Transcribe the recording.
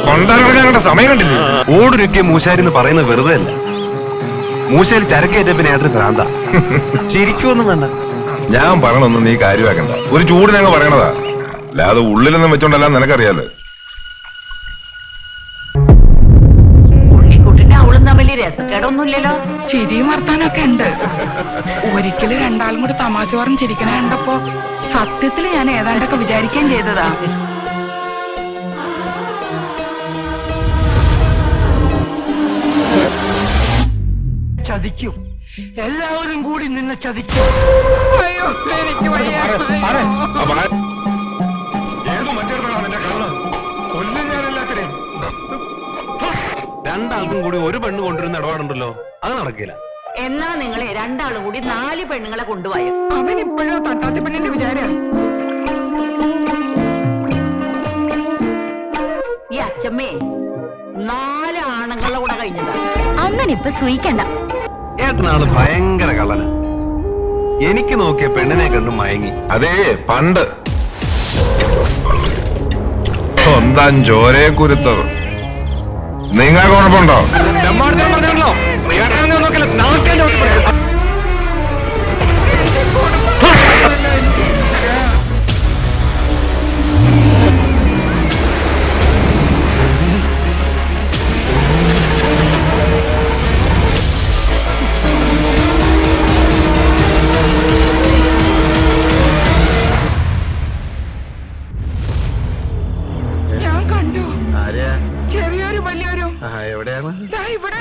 കൊണ്ടാറങ്ങാനുള്ള സമയം കണ്ടില്ലേ? ഓടുരുക്കിയ മൂശാരി എന്ന് പറയുന്നത് വെറുതെ അല്ല. മൂശാരി ചരക്കേറ്റ പിന്നെ ഏതൊരു ഭ്രാന്ത. ശരിക്കൊന്നും വേണ്ട. ഞാൻ പറയണൊന്നും നീ കാര്യമാക്കണ്ട. ഒരു ചൂടിനങ്ങ് പറയണതാ. അല്ലാതെ ഉള്ളിലൊന്നും വെച്ചോണ്ടല്ല, നിനക്കറിയാലോ. ഉണ്ണിക്കുട്ടിന്റെ അവളും തമ്മിൽ രസക്കേടൊന്നുമില്ലല്ലോ. ചിരിയും വർത്താനൊക്കെ ഉണ്ട്. ഒരിക്കലും രണ്ടാളും കൂടി തമാശ പറഞ്ഞ് ചിരിക്കണ കണ്ടപ്പോ സത്യത്തിൽ ഞാൻ ഏതാണ്ടൊക്കെ വിചാരിക്കുകയും ചെയ്തതാ. ചതിക്കും, എല്ലാവരും കൂടി നിന്നെ ചതിക്കും. അയ്യോ എനിക്ക് വയ്യ. രണ്ടാൾക്കും കൂടി ഒരു പെണ്ണ് കൊണ്ടുവരുന്ന ഇടപാടുണ്ടല്ലോ, അത് നടക്കില്ല. എന്നാ നിങ്ങളെ രണ്ടാളും കൂടി 4 പെണ്ണുങ്ങളെ കൊണ്ടുപോയോ? അവൻ ഇപ്പോഴോ തട്ടാത്തി പെണ്ണിന്റെ വിചാരം. ഈ അച്ഛമ്മേ 4 ആണുങ്ങളുടെ കൂടെ കഴിഞ്ഞതാ. അങ്ങനെ ഇപ്പൊ സൂയിക്കണ്ട. ഏട്ടനാള് ഭയങ്കര കള്ളന. എനിക്ക് നോക്കിയ പെണ്ണിനെ കണ്ടും മയങ്ങി. അതേ പണ്ട് സ്വന്തം ചോരയെ കുരുത്തത്. നിങ്ങൾ കുഴപ്പമുണ്ടോ? ഞാൻ കണ്ടു ചെറിയൊരു വലിയൊരു എവിടെയാണ്? ഇവിടെ